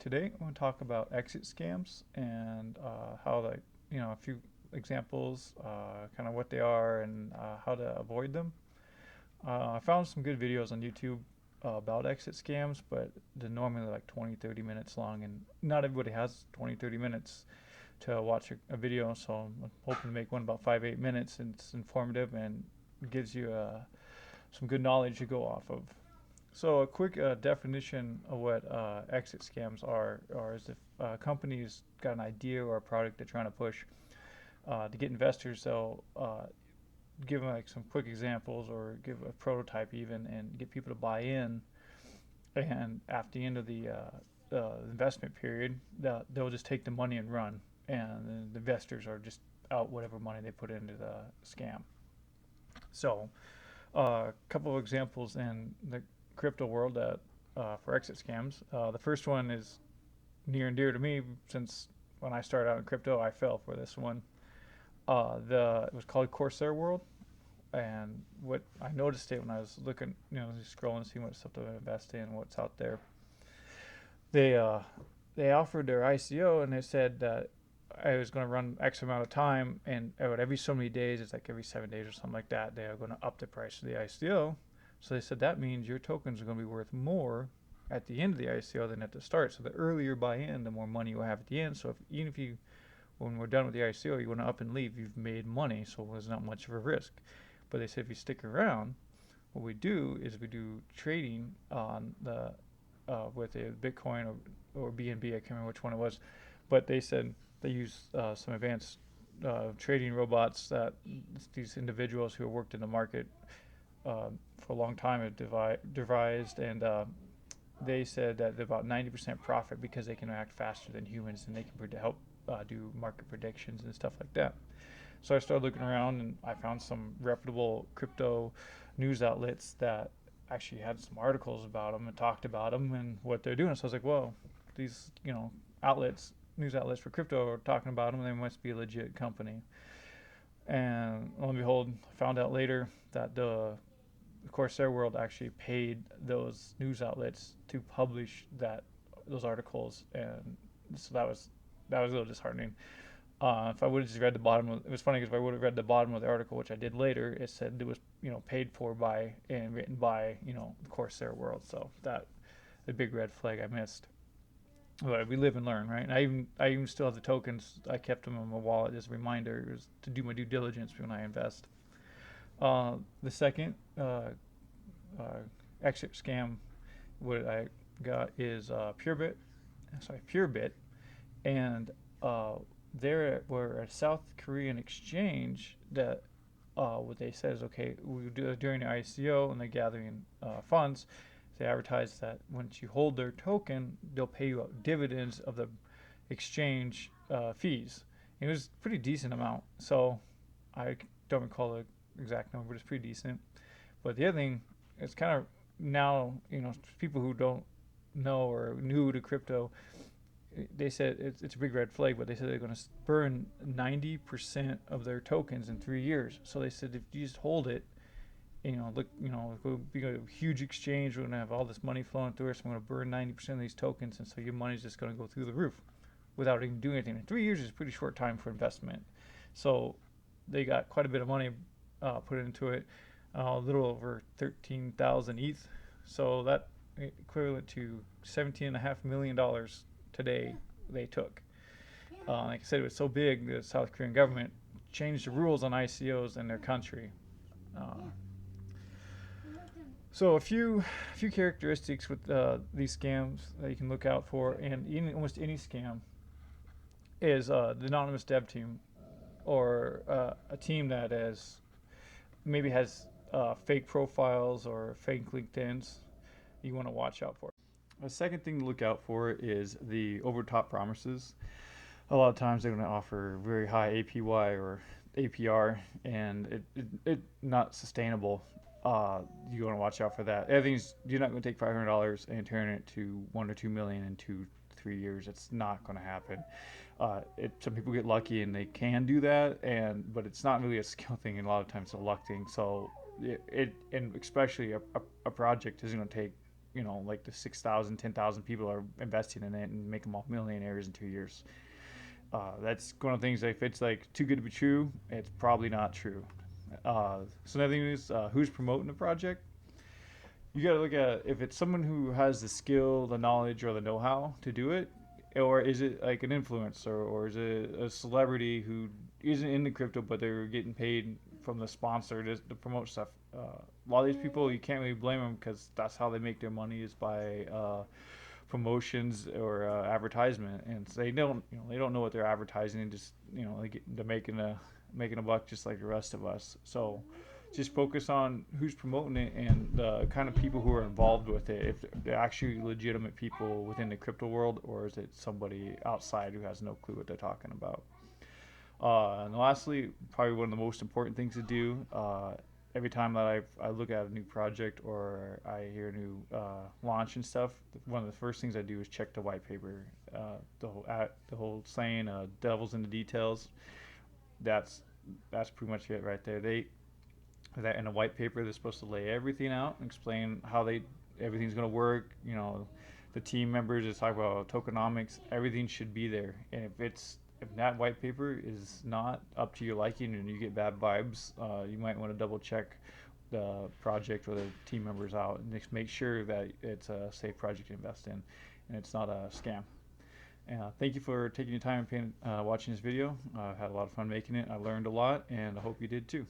Today I want to talk about exit scams and how, like, a few examples, kind of what they are and how to avoid them. I found some good videos on YouTube about exit scams, but they're normally like 20, 30 minutes long, and not everybody has 20, 30 minutes to watch a video, so I'm hoping to make one about 5, 8 minutes, and it's informative and gives you some good knowledge to go off of. So a quick definition of what exit scams are is if a company's got an idea or a product they're trying to push to get investors, they'll give them like some quick examples or give a prototype even and get people to buy in. And at the end of the investment period, they'll just take the money and run, and the investors are just out whatever money they put into the scam. So a couple of examples in the crypto world that for exit scams. The first one is near and dear to me since when I started out in crypto, I fell for this one. It was called Corsair World, and what I noticed it when I was looking, just scrolling, seeing what stuff to invest in, what's out there. They they offered their ICO, and they said that I was going to run X amount of time, and every so many days, it's like every 7 days or something like that, they are going to up the price of the ICO. So they said that means your tokens are going to be worth more at the end of the ICO than at the start. So the earlier you buy in, the more money you will have at the end. So even if you, when we're done with the ICO, you want to up and leave, you've made money, so there's not much of a risk. But they said if you stick around, what we do is we do trading on the with a Bitcoin or BNB. I can't remember which one it was, but they said they use some advanced trading robots that these individuals who have worked in the market for a long time have devised, and they said that they're about 90% profit because they can act faster than humans and they can help do market predictions and stuff like that. So I started looking around and I found some reputable crypto news outlets that actually had some articles about them and talked about them and what they're doing. So I was like, whoa, these outlets, news outlets for crypto are talking about them. They must be a legit company. And lo and behold, I found out later that the Corsair World actually paid those news outlets to publish those articles, and so that was a little disheartening. If I would have just read the bottom, it was funny because if I would have read the bottom of the article, which I did later, it said it was paid for by and written by the Corsair World. So that a big red flag I missed. But we live and learn, right? And I even still have the tokens. I kept them in my wallet as a reminder to do my due diligence when I invest. The second uh, exit scam what I got is Purebit, and there were a South Korean exchange that what they said is okay. We do it during the ICO and they're gathering funds. They advertise that once you hold their token, they'll pay you out dividends of the exchange fees. It was a pretty decent amount, so I don't recall the exact number, but it's pretty decent. But the other thing, it's kind of now, people who don't know or new to crypto, they said it's a big red flag, but they said they're going to burn 90% of their tokens in 3 years. So they said if you just hold it, look, it'll be a huge exchange. We're going to have all this money flowing through us. I'm going to burn 90% of these tokens, and so your money's just going to go through the roof without even doing anything. And 3 years is a pretty short time for investment. So they got quite a bit of money put into it, a little over 13,000 ETH. So that equivalent to $17.5 million today they took. Like I said, it was so big the South Korean government changed the rules on ICOs in their country. Uh, so a few characteristics with these scams that you can look out for, and in almost any scam, is the anonymous dev team or a team that maybe has fake profiles or fake LinkedIn's. You want to watch out for. A second thing to look out for is the overtop promises. A lot of times they're going to offer very high APY or APR, and it not sustainable. You want to watch out for that. Everything's you're not going to take $500 and turn it to 1 or 2 million in 2-3 years. It's not going to happen. Some people get lucky and they can do that, but it's not really a skill thing, and a lot of times it's a luck thing. So and especially a project is going to take like the 6,000, 10,000 people are investing in it and make them all millionaires in 2 years. That's one of the things that if it's like too good to be true, it's probably not true. So another thing is who's promoting the project. You got to look at if it's someone who has the skill, the knowledge, or the know-how to do it, or is it like an influencer, or is it a celebrity who isn't in the crypto but they're getting paid from the sponsor to promote stuff. A lot of these people you can't really blame them because that's how they make their money is by promotions or advertisement, and so they don't know what they're advertising, and just they're making a buck just like the rest of us. So just focus on who's promoting it and the kind of people who are involved with it. If they're actually legitimate people within the crypto world, or is it somebody outside who has no clue what they're talking about? And lastly, probably one of the most important things to do every time that I look at a new project or I hear a new launch and stuff, one of the first things I do is check the white paper. The whole saying, "Devil's in the details." That's that's pretty much it right there. That in a white paper they're supposed to lay everything out and explain how everything's going to work. The team members is talk about tokenomics. Everything should be there, and if that white paper is not up to your liking and you get bad vibes, you might want to double check the project or the team members out and just make sure that it's a safe project to invest in and it's not a scam. Thank you for taking your time and watching this video. I had a lot of fun making it. I learned a lot, and I hope you did too.